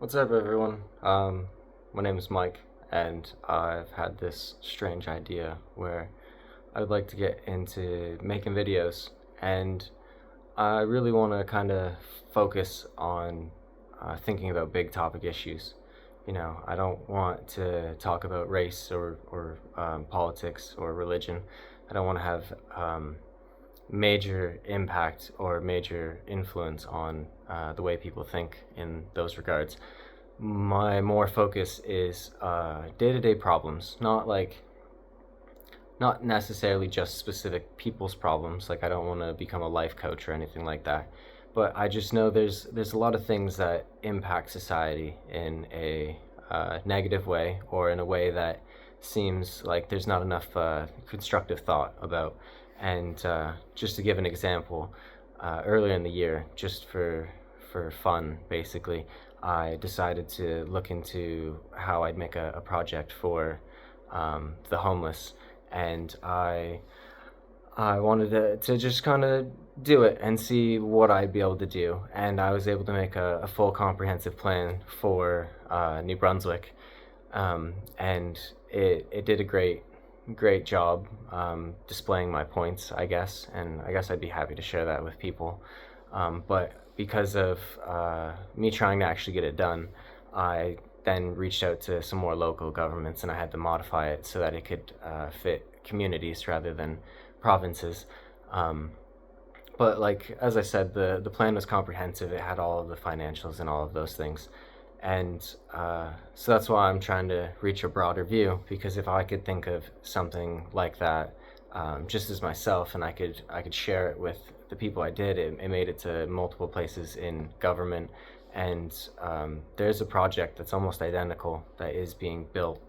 What's up, everyone? My name is Mike, and I've had this strange idea where I would like to get into making videos, and I really want to kind of focus on thinking about big topic issues. I don't want to talk about race or politics or religion. I don't want to have major impact or major influence on the way people think in those regards. My more focus is day-to-day problems, not necessarily just specific people's problems. Like, I don't want to become a life coach or anything like that, but I just know there's a lot of things that impact society in a negative way, or in a way that seems like there's not enough constructive thought about. And just to give an example, earlier in the year, just for fun, basically, I decided to look into how I'd make a project for the homeless, and I wanted to just kind of do it and see what I'd be able to do. And I was able to make a full comprehensive plan for New Brunswick, and it did a great job displaying my points, I guess, and I guess I'd be happy to share that with people. But because of me trying to actually get it done, I then reached out to some more local governments, and I had to modify it so that it could fit communities rather than provinces. Um, but like as I said, the plan was comprehensive. It had all of the financials and all of those things, and so that's why I'm trying to reach a broader view. Because if I could think of something like that, just as myself, and I could share it with the people I did, it made it to multiple places in government. And there's a project that's almost identical that is being built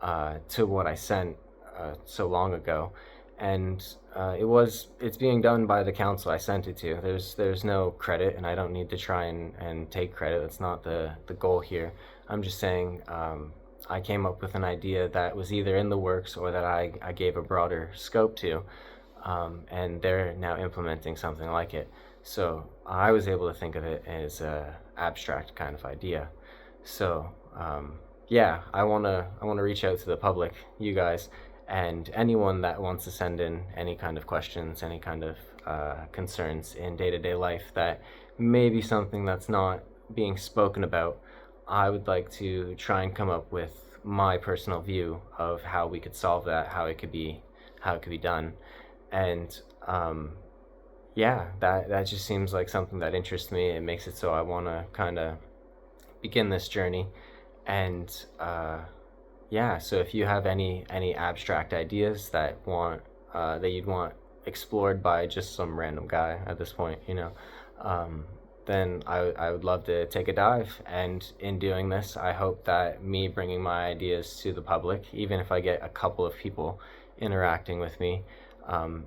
to what I sent so long ago, and it's being done by the council I sent it to. There's no credit, and I don't need to try and take credit. That's not the goal here. I'm just saying I came up with an idea that was either in the works or that I gave a broader scope to, and they're now implementing something like it. So I was able to think of it as a abstract kind of idea. So yeah, I wanna reach out to the public, you guys, and anyone that wants to send in any kind of questions, any kind of concerns in day-to-day life that may be something that's not being spoken about. I would like to try and come up with my personal view of how we could solve that, how it could be done. And yeah, that just seems like something that interests me. It makes it so I want to kind of begin this journey. And yeah, so if you have any abstract ideas that you'd want explored by just some random guy at this point, um, then I would love to take a dive. And in doing this, I hope that me bringing my ideas to the public, even if I get a couple of people interacting with me,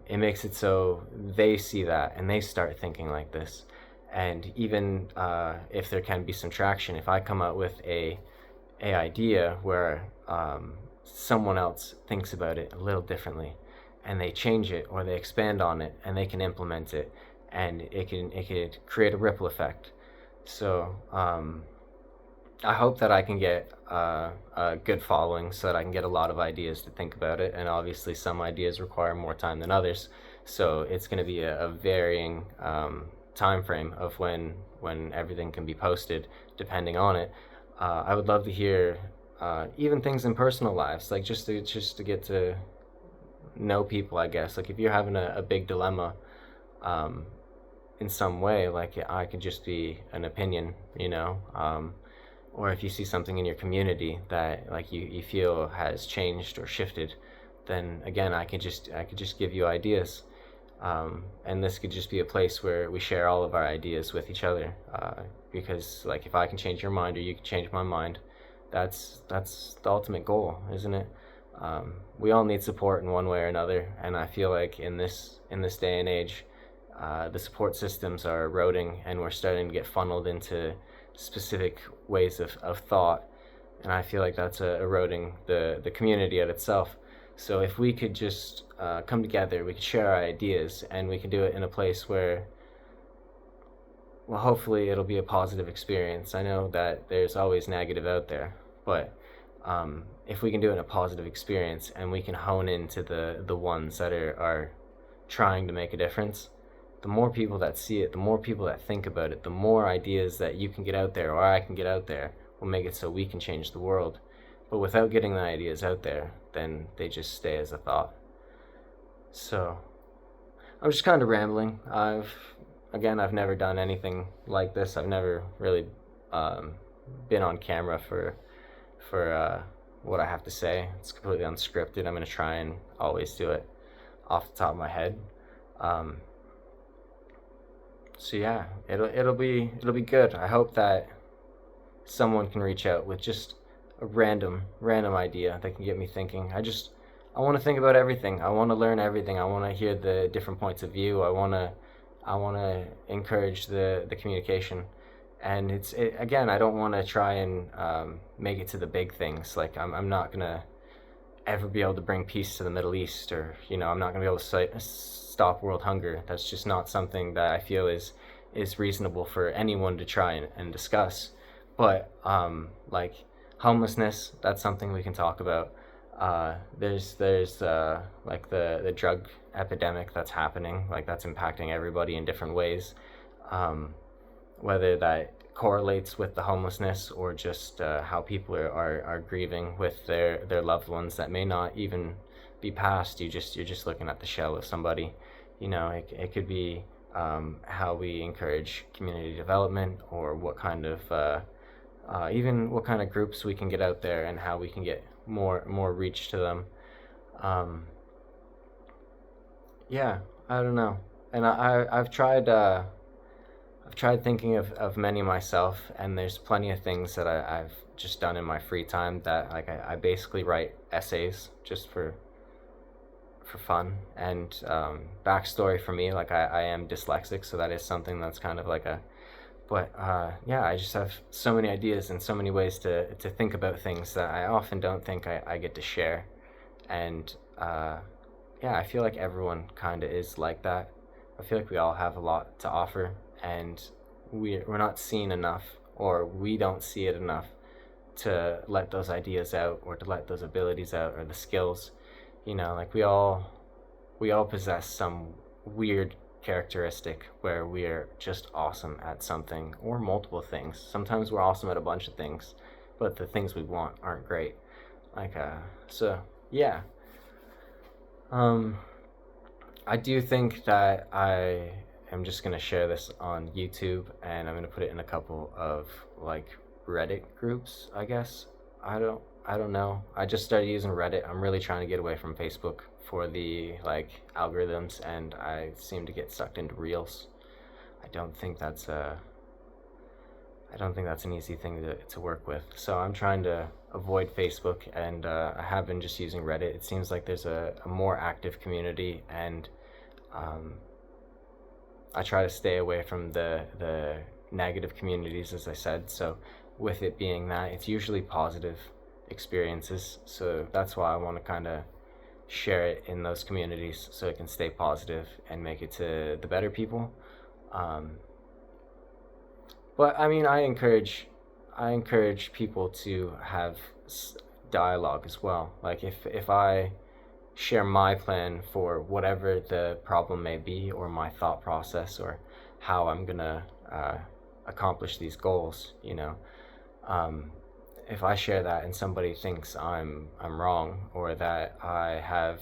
it makes it so they see that and they start thinking like this. And even if there can be some traction, if I come out with a idea where someone else thinks about it a little differently, and they change it or they expand on it, and they can implement it, and it could create a ripple effect. So I hope that I can get a good following, so that I can get a lot of ideas to think about it. And obviously, some ideas require more time than others, so it's going to be a varying time frame of when everything can be posted, depending on it. I would love to hear even things in personal lives, like just to get to know people, I guess. Like, if you're having a big dilemma um, in some way, like, I could just be an opinion, or if you see something in your community that, like, you feel has changed or shifted, then again, I could just give you ideas. And this could just be a place where we share all of our ideas with each other. Because, like, if I can change your mind or you can change my mind, that's the ultimate goal, isn't it? We all need support in one way or another, and I feel like in this day and age, the support systems are eroding, and we're starting to get funneled into specific ways of thought, and I feel like that's eroding the community at itself. So if we could just come together, we could share our ideas, and we could do it in a place where well, hopefully it'll be a positive experience. I know that there's always negative out there, but if we can do it in a positive experience and we can hone into the ones that are trying to make a difference, the more people that see it, the more people that think about it, the more ideas that you can get out there or I can get out there will make it so we can change the world. But without getting the ideas out there, then they just stay as a thought. So I'm just kind of rambling. I've never done anything like this. I've never really um, been on camera for what I have to say. It's completely unscripted. I'm gonna try and always do it off the top of my head. Um, so yeah, it'll be good. I hope that someone can reach out with just a random idea that can get me thinking. I want to think about everything. I want to learn everything. I want to hear the different points of view. I want to encourage the communication. And again, I don't want to try and make it to the big things. Like I'm not gonna ever be able to bring peace to the Middle East, or I'm not gonna be able to stop world hunger. That's just not something that I feel is reasonable for anyone to try and discuss. But like homelessness, that's something we can talk about. There's like the drug epidemic that's happening, like that's impacting everybody in different ways. Whether that correlates with the homelessness or just how people are grieving with their loved ones that may not even be passed. You're just looking at the shell of somebody. It could be how we encourage community development, or what kind of even what kind of groups we can get out there and how we can get more reach to them. Um, yeah, I don't know. And I've tried thinking of many myself, and there's plenty of things that I've just done in my free time, that like I basically write essays just for fun. And backstory for me, like I am dyslexic, so that is something that's kind of like a, but yeah, I just have so many ideas and so many ways to think about things that I often don't think I get to share. And yeah, I feel like everyone kind of is like that. I feel like we all have a lot to offer, and we're not seen enough, or we don't see it enough to let those ideas out, or to let those abilities out, or the skills. Like we all possess some weird characteristic where we're just awesome at something or multiple things. Sometimes we're awesome at a bunch of things, but the things we want aren't great. Like so yeah. Um I do think that I am just gonna share this on YouTube, and I'm gonna put it in a couple of like Reddit groups, I guess. I don't know. I just started using Reddit. I'm really trying to get away from Facebook for the like algorithms, and I seem to get sucked into Reels. I don't think that's a I don't think that's an easy thing to work with. So I'm trying to avoid Facebook, and I have been just using Reddit. It seems like there's a more active community, and um, I try to stay away from the negative communities, as I said. So with it being that, it's usually positive experiences. So that's why I want to kind of share it in those communities, so it can stay positive and make it to the better people. Um, but I mean, I encourage people to have dialogue as well. Like if I share my plan for whatever the problem may be, or my thought process, or how I'm gonna accomplish these goals, um, if I share that and somebody thinks I'm wrong, or that I have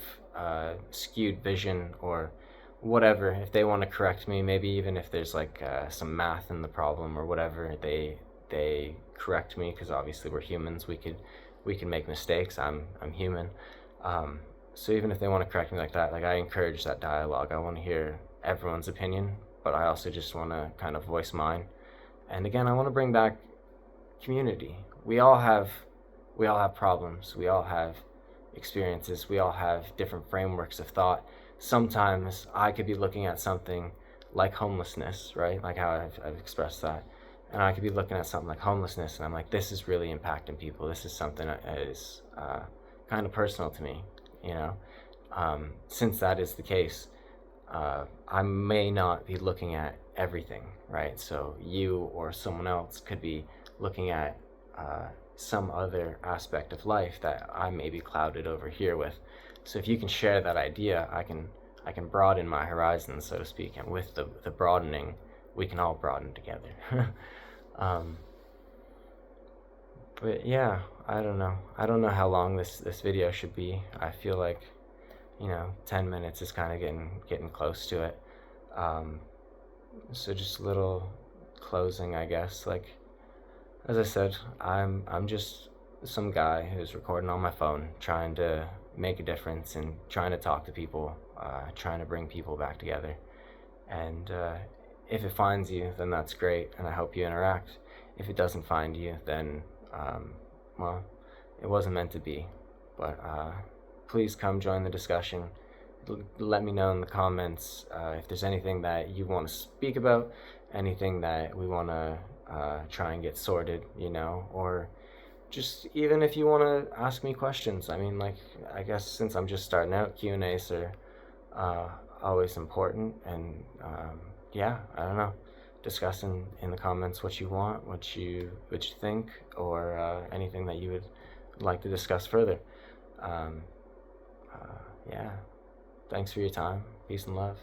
skewed vision, or whatever, if they want to correct me, maybe even if there's like some math in the problem or whatever, they correct me, because obviously we're humans. We can make mistakes. I'm human. So even if they want to correct me like that, like I encourage that dialogue. I want to hear everyone's opinion, but I also just want to kind of voice mine. And again, I want to bring back community. We all have problems. We all have experiences. We all have different frameworks of thought. Sometimes I could be looking at something like homelessness, right? Like how I've expressed that. And I could be looking at something like homelessness, and I'm like, this is really impacting people. This is something that is kind of personal to me, you know? Since that is the case, I may not be looking at everything, right? So you or someone else could be looking at some other aspect of life that I may be clouded over here with. So if you can share that idea, I can broaden my horizons, so to speak, and with the broadening, we can all broaden together. um, but yeah, I don't know. I don't know how long this video should be. I feel like 10 minutes is kind of getting close to it. Um, so just a little closing, I guess. Like as I said, I'm just some guy who's recording on my phone, trying to make a difference and trying to talk to people, trying to bring people back together. And if it finds you, then that's great, and I hope you interact. If it doesn't find you, then well, it wasn't meant to be. But please come join the discussion. Let me know in the comments if there's anything that you want to speak about, anything that we want to try and get sorted, or just even if you want to ask me questions. I mean, like, I guess since I'm just starting out, Q&As are always important, and yeah, I don't know, discuss in the comments what you want, what you think, or anything that you would like to discuss further. Yeah, thanks for your time. Peace and love.